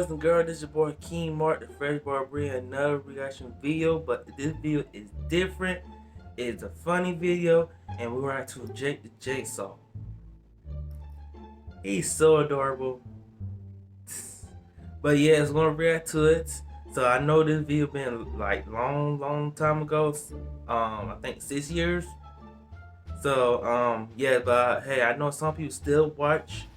boys and girls, this is your boy King Mark, the Fresh Bar bringing another reaction video, but this video is different. It's a funny video, and we're going to Jake the Jigsaw. He's so adorable. But yeah, it's gonna react to it. So I know this video been like long time ago. I think 6 years. So yeah, but hey, I know some people still watch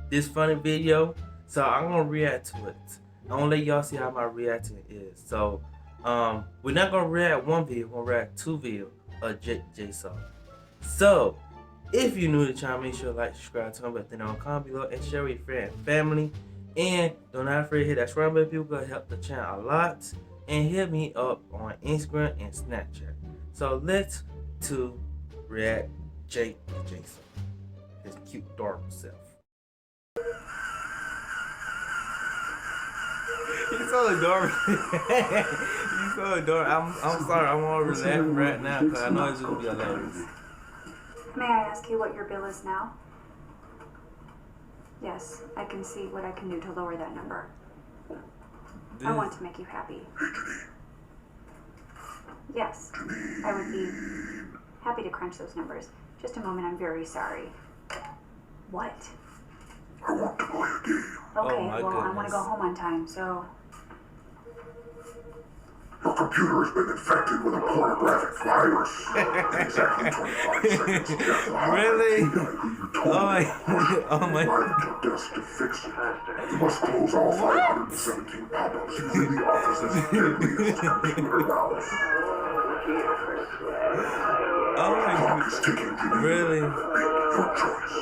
this funny video. So I'm gonna react to it. I'm gonna let y'all see how my reaction is. So we're not gonna react one video, we're gonna react two videos of Jigsaw. So if you're new to the channel, make sure to like, subscribe, turn on the bell, comment below, and share with your friend and family. And don't not afraid to hit that subscribe button, people, gonna help the channel a lot. And hit me up on Instagram and Snapchat. So let's to react Jake the Jigsaw, his cute adorable self. He's so adorable. He's so adorable. I'm sorry, I'm already laughing right now because I know it's gonna be hilarious. May I ask you what your bill is now? Yes, I can see what I can do to lower that number. I want to make you happy. Yes, I would be happy to crunch those numbers. Just a moment, I'm very sorry. What? I want to play a game. Okay, Oh my well, I want goodness. to go home on time, so... Your computer has been infected with a pornographic virus. Exactly 25 seconds. Really? Oh my. Arrive at your desk to fix it. You must close all 517 pop-ups using the office's deadliest computer valve. Oh my Clock is ticking, Jimmy. Really? Make your choice.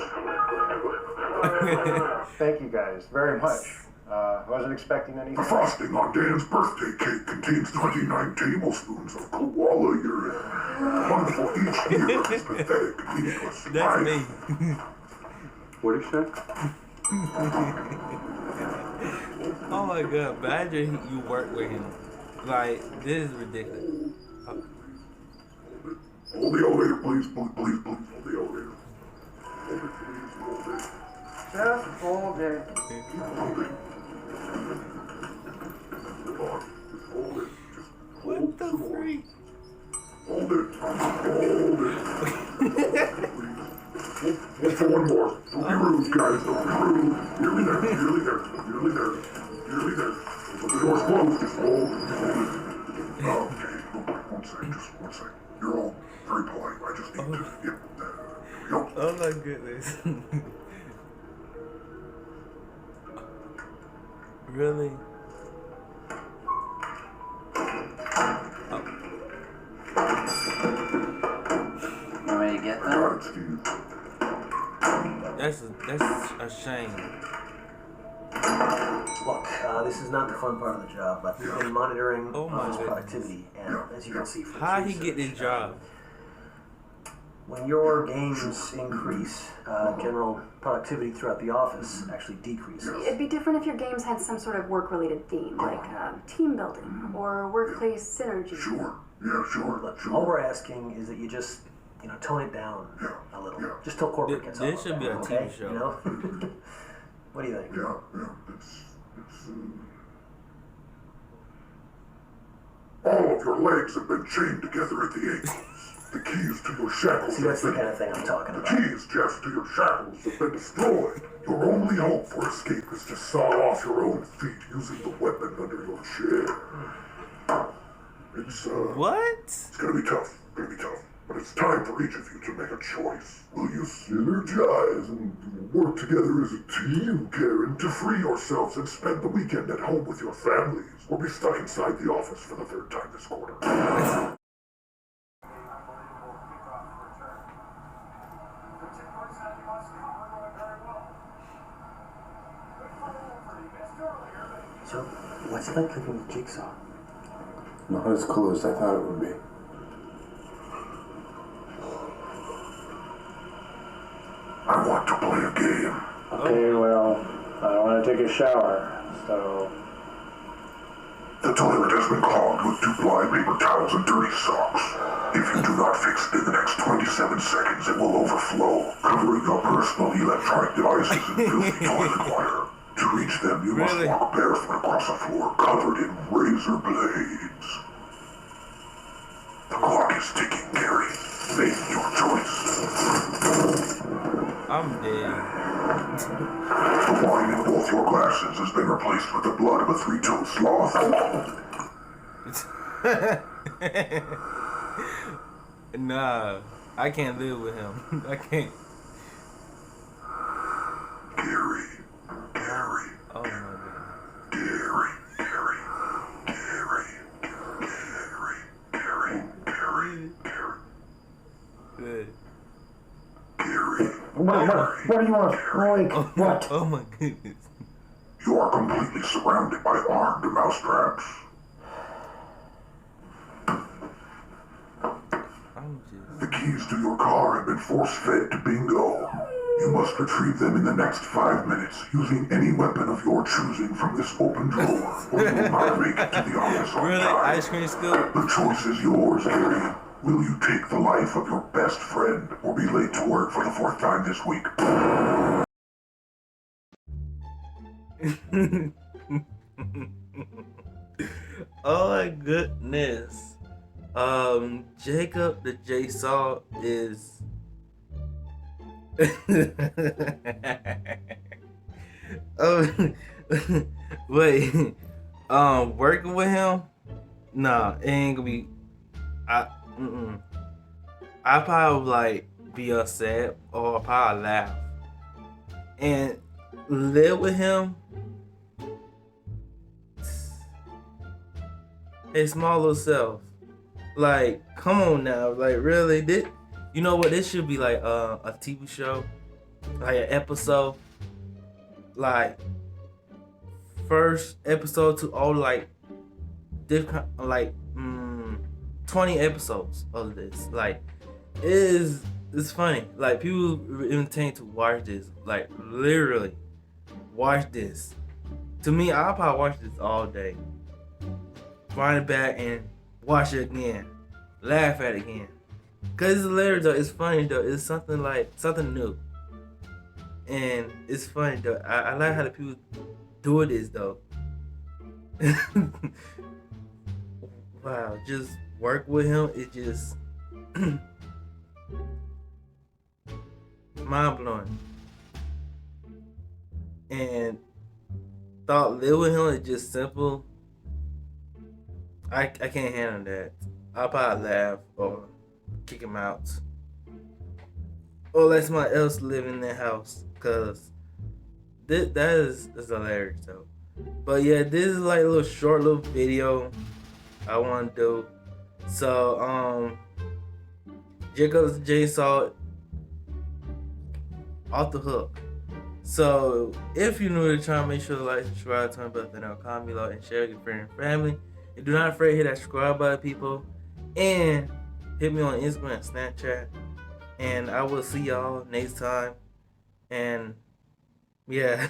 Thank you guys very much. I wasn't expecting anything. The frosting on Dan's birthday cake contains 29 tablespoons of koala urine. One for each year of his pathetic, meaningless That's life. me. What did you say? Oh my god, imagine you work with him. Like, this is ridiculous. Hold the elevator, please, please, please, please. Hold the elevator. Hold it, please, hold it. Just hold it. Keep holding. Hold on. Just hold it. Just hold What the it. freak? Hold it. Hold it. Please. Hold for one more. Don't be rude, guys. Don't be rude. Nearly there. Nearly there. Nearly there. Nearly there. But the door's closed. Just hold it. Hold it. Okay. One second. Just one second. You're all very polite. I just need to. Yep. Yep. Oh my goodness. Really? You ready to get them? Got it, Steve. That's a shame. Look, this is not the fun part of the job, but we've been monitoring Oh my his goodness. productivity, and as you can see from How the he get this research, job? when your games increase, general productivity throughout the office actually decreases. It'd be different if your games had some sort of work-related theme, like team building or workplace synergy. Sure. Yeah, sure. Look, Sure. all we're asking is that you just, tone it down a little. Just till corporate gets This off should of be that, a okay? TV show. You know? What do you think? Yeah, yeah. All of your legs have been chained together at the ankles. The keys to your shackles See, that's the have kind been... of thing I'm talking The about. keys, Jeff, to your shackles have been destroyed. Your only hope for escape is to saw off your own feet using the weapon under your chair. It's, What? It's gonna be tough. Gonna be tough. But it's time for each of you to make a choice. Will you synergize and work together as a team, Karen, to free yourselves and spend the weekend at home with your families, or be stuck inside the office for the third time this quarter? So, what's it like cooking with Jigsaw? Not as cool as I thought it would be. I want to play a game. Okay, well, I want to take a shower, so... The toilet has been clogged with 2 ply paper towels and dirty socks. If you do not fix it in the next 27 seconds, it will overflow, covering your personal electronic devices in filthy toilet water. To reach them, you must Really? walk barefoot across a floor covered in razor blades. The clock is ticking, Gary. Make your choice. I'm dead. The wine in both your glasses has been replaced with the blood of a three-toed sloth. Nah, I can't live with him. I can't. Gary. Gary. Oh my god. Gary. Gary. Gary. Gary. Gary. Gary. Gary. Good. Gary. What do you want? Like, what? Oh my goodness. You are completely surrounded by armed mousetraps. I'm just. The keys to your car have been force-fed to Bingo. You must retrieve them in the next 5 minutes using any weapon of your choosing from this open drawer, or you will not make it to the office on Really? time. Ice cream scoop? The choice is yours, Gary. Will you take the life of your best friend or be late to work for the 4th time this week? Oh my goodness. Jacob the Jigsaw is oh wait. Working with him? Nah, it ain't gonna be I I probably like be upset or probably laugh. And live with him. His small little self. Like, come on now. Like, really? You know what? This should be like a TV show. Like an episode. Like, first episode to all like different, like 20 episodes of this. Like, it's funny. Like, people entertained to watch this. Like, literally watch this. To me, I'll probably watch this all day. Find it back and watch it again. Laugh at it again. Cause it's hilarious though. It's funny though. It's something new. And it's funny though. I like how the people do this though. Wow, just work with him. It just mind blowing. And thought live with him is just simple. I can't handle that. I'll probably laugh or kick him out. Or let somebody else live in their house. Cause that is hilarious though. But yeah, this is like a little short little video I wanna do. So Jacob's Jigsaw off the hook. So if you're new to the channel, make sure to like, subscribe, turn the bell, and comment below, and share with your friends and family. And do not afraid to hit that subscribe button, people. And hit me on Instagram and Snapchat. And I will see y'all next time. And yeah.